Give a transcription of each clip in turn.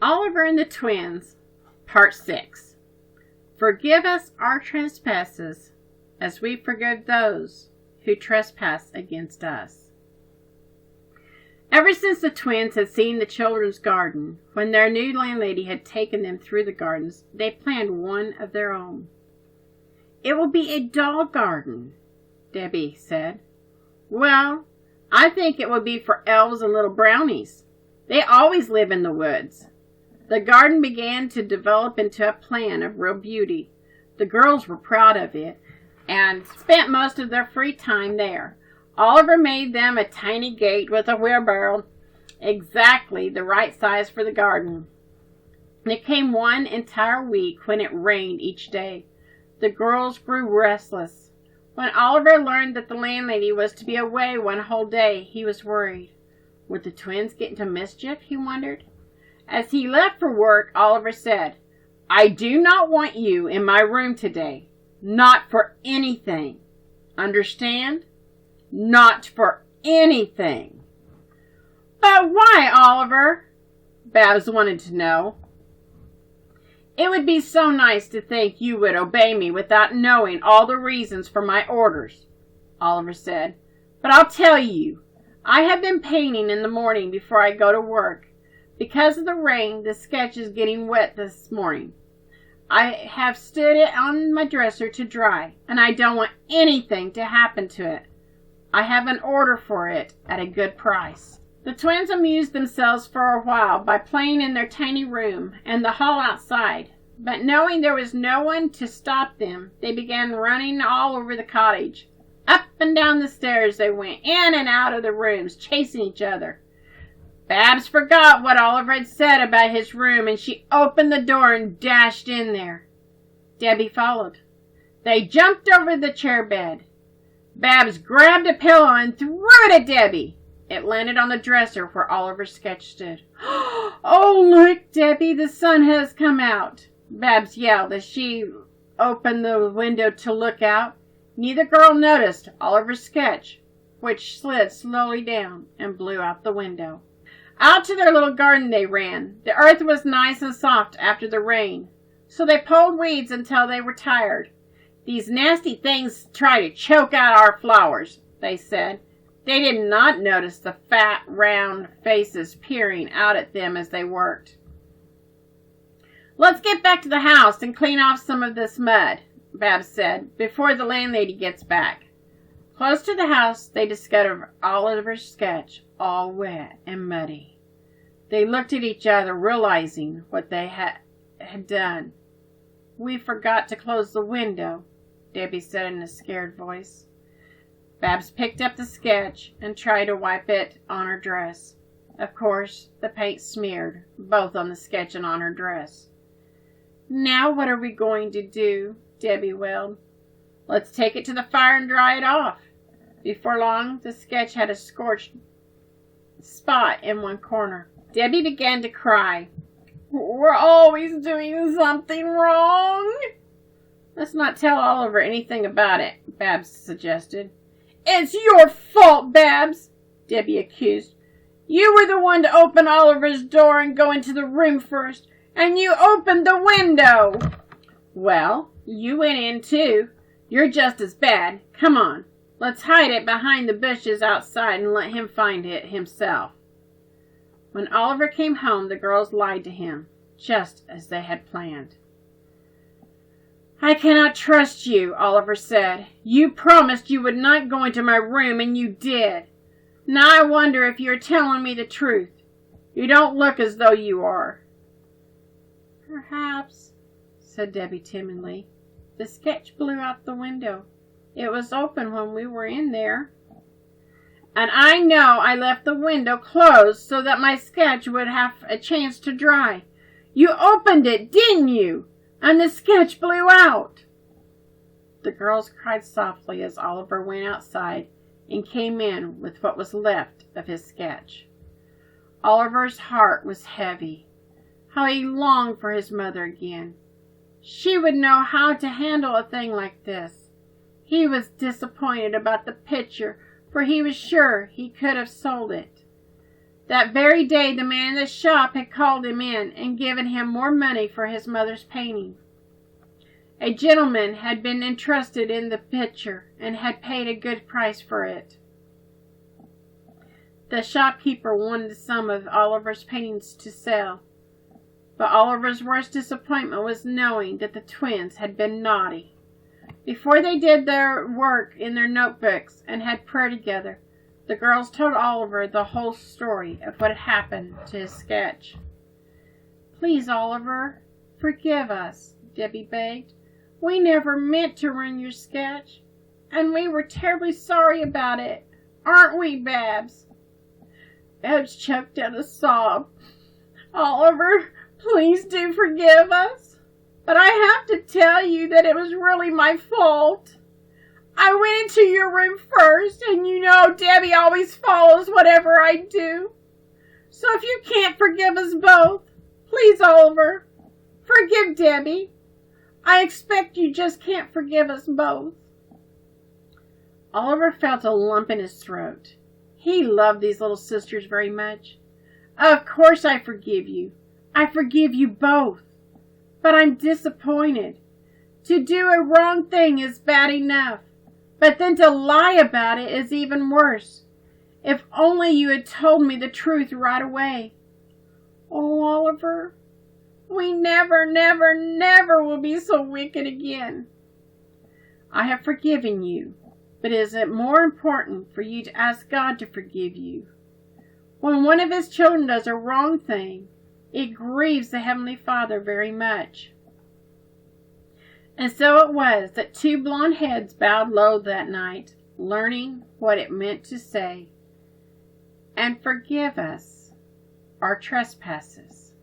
Oliver and the Twins, Part 6. Forgive us our trespasses, as we forgive those who trespass against us. Ever since the twins had seen the children's garden, when their new landlady had taken them through the gardens, they planned one of their own. "It will be a doll garden," Debbie said. "Well, I think it will be for elves and little brownies. They always live in the woods." The garden began to develop into a plan of real beauty. The girls were proud of it and spent most of their free time there. Oliver made them a tiny gate with a wheelbarrow, exactly the right size for the garden. It came one entire week when it rained each day. The girls grew restless. When Oliver learned that the landlady was to be away one whole day, he was worried. Would the twins get into mischief, he wondered. As he left for work, Oliver said, "I do not want you in my room today. Not for anything. Understand? Not for anything." "But why, Oliver?" Babs wanted to know. "It would be so nice to think you would obey me without knowing all the reasons for my orders," Oliver said. "But I'll tell you. I have been painting in the morning before I go to work. Because of the rain, the sketch is getting wet this morning. I have stood it on my dresser to dry, and I don't want anything to happen to it. I have an order for it at a good price." The twins amused themselves for a while by playing in their tiny room and the hall outside, but knowing there was no one to stop them, they began running all over the cottage. Up and down the stairs they went, in and out of the rooms, chasing each other. Babs forgot what Oliver had said about his room, and she opened the door and dashed in there. Debbie followed. They jumped over the chair bed. Babs grabbed a pillow and threw it at Debbie. It landed on the dresser where Oliver's sketch stood. "Oh, look, Debbie, the sun has come out," Babs yelled as she opened the window to look out. Neither girl noticed Oliver's sketch, which slid slowly down and blew out the window. Out to their little garden they ran. The earth was nice and soft after the rain, so they pulled weeds until they were tired. "These nasty things try to choke out our flowers," they said. They did not notice the fat, round faces peering out at them as they worked. "Let's get back to the house and clean off some of this mud," Babs said, "before the landlady gets back." Close to the house, they discovered Oliver's sketch, all wet and muddy. They looked at each other, realizing what they had done. "We forgot to close the window," Debbie said in a scared voice. Babs picked up the sketch and tried to wipe it on her dress. Of course, the paint smeared, both on the sketch and on her dress. "Now what are we going to do?" Debbie wailed. "Let's take it to the fire and dry it off." Before long, the sketch had a scorched spot in one corner. Debbie began to cry. "We're always doing something wrong." "Let's not tell Oliver anything about it," Babs suggested. "It's your fault, Babs," Debbie accused. "You were the one to open Oliver's door and go into the room first, and you opened the window." "Well, you went in too. You're just as bad. Come on. Let's hide it behind the bushes outside and let him find it himself." When Oliver came home, the girls lied to him, just as they had planned. "I cannot trust you," Oliver said. "You promised you would not go into my room, and you did. Now I wonder if you are telling me the truth. You don't look as though you are." "Perhaps," said Debbie timidly. "The sketch blew out the window. It was open when we were in there. And I know I left the window closed so that my sketch would have a chance to dry. You opened it, didn't you? And the sketch blew out." The girls cried softly as Oliver went outside and came in with what was left of his sketch. Oliver's heart was heavy. How he longed for his mother again. She would know how to handle a thing like this. He was disappointed about the picture, for he was sure he could have sold it. That very day the man in the shop had called him in and given him more money for his mother's painting. A gentleman had been interested in the picture and had paid a good price for it. The shopkeeper wanted some of Oliver's paintings to sell, but Oliver's worst disappointment was knowing that the twins had been naughty. Before they did their work in their notebooks and had prayer together, the girls told Oliver the whole story of what had happened to his sketch. "Please, Oliver, forgive us," Debbie begged. "We never meant to ruin your sketch, and we were terribly sorry about it. Aren't we, Babs?" Babs choked out a sob. "Oliver, please do forgive us. But I have to tell you that it was really my fault. I went into your room first, and you know Debbie always follows whatever I do. So if you can't forgive us both, please, Oliver, forgive Debbie. I expect you just can't forgive us both." Oliver felt a lump in his throat. He loved these little sisters very much. "Of course I forgive you. I forgive you both. But I'm disappointed. To do a wrong thing is bad enough, but then to lie about it is even worse. If only you had told me the truth right away. Oh, Oliver, we never, never, never will be so wicked again. I have forgiven you, but is it more important for you to ask God to forgive you? When one of his children does a wrong thing, it grieves the Heavenly Father very much." And so it was that two blonde heads bowed low that night, learning what it meant to say, "And forgive us our trespasses."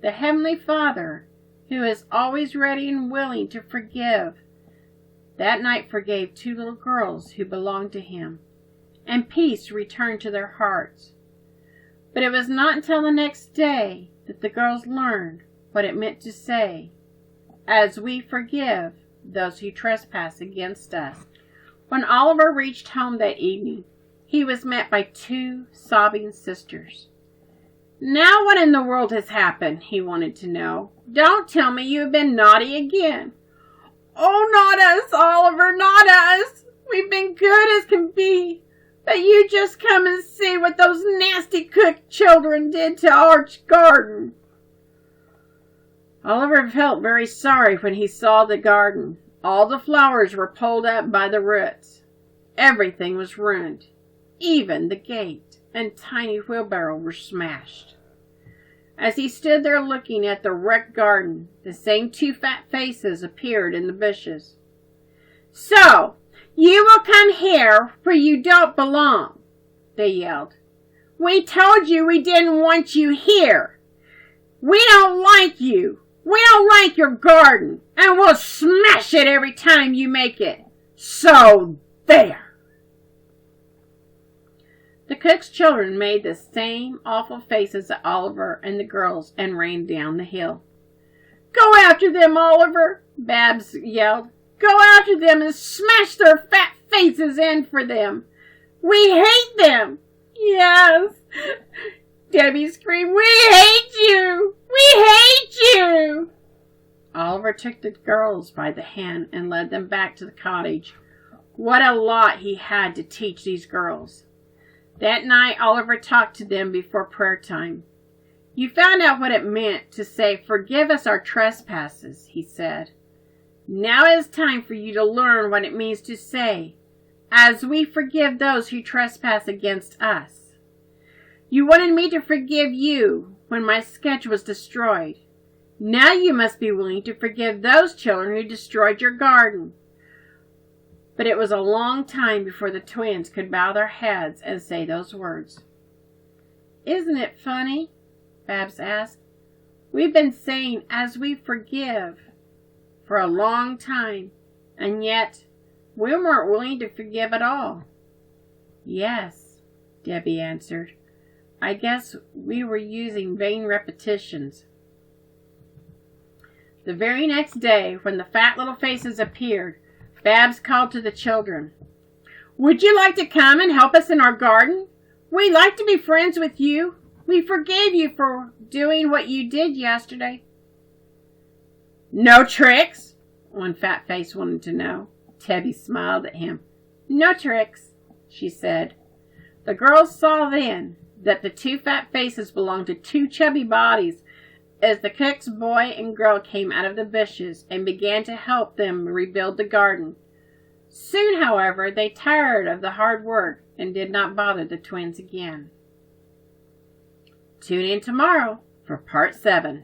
The Heavenly Father, who is always ready and willing to forgive, that night forgave two little girls who belonged to him, and peace returned to their hearts. But it was not until the next day that the girls learned what it meant to say, "As we forgive those who trespass against us." When Oliver reached home that evening, he was met by two sobbing sisters. "Now what in the world has happened?" he wanted to know. "Don't tell me you have been naughty again." "Oh, not us, Oliver, not us. We've been good as can be. But you just come and see what those nasty cook children did to our garden." Oliver felt very sorry when he saw the garden. All the flowers were pulled up by the roots. Everything was ruined. Even the gate and tiny wheelbarrow were smashed. As he stood there looking at the wrecked garden, the same two fat faces appeared in the bushes. "So, you will come here where you don't belong," they yelled. "We told you we didn't want you here. We don't like you. We don't like your garden, and we'll smash it every time you make it. So, there." The cook's children made the same awful faces at Oliver and the girls and ran down the hill. "Go after them, Oliver," Babs yelled. "Go after them and smash their fat faces in for them. We hate them." "Yes," Debbie screamed. "We hate you! We hate you!" Oliver took the girls by the hand and led them back to the cottage. What a lot he had to teach these girls. That night, Oliver talked to them before prayer time. "You found out what it meant to say, 'Forgive us our trespasses,'" he said. "Now it is time for you to learn what it means to say, 'As we forgive those who trespass against us.' You wanted me to forgive you when my sketch was destroyed. Now you must be willing to forgive those children who destroyed your garden." But it was a long time before the twins could bow their heads and say those words. "Isn't it funny?" Babs asked. "We've been saying 'as we forgive' for a long time, and yet we weren't willing to forgive at all." "Yes," Debbie answered. "I guess we were using vain repetitions." The very next day, when the fat little faces appeared, Babs called to the children. "Would you like to come and help us in our garden? We'd like to be friends with you. We forgave you for doing what you did yesterday. No tricks? One fat face wanted to know. Tebby smiled at him. No tricks, she said. The girls saw then that the two fat faces belonged to two chubby bodies as the cook's boy and girl came out of the bushes and began to help them rebuild the garden. Soon, however, they tired of the hard work and did not bother the twins again. Tune in tomorrow for part 7.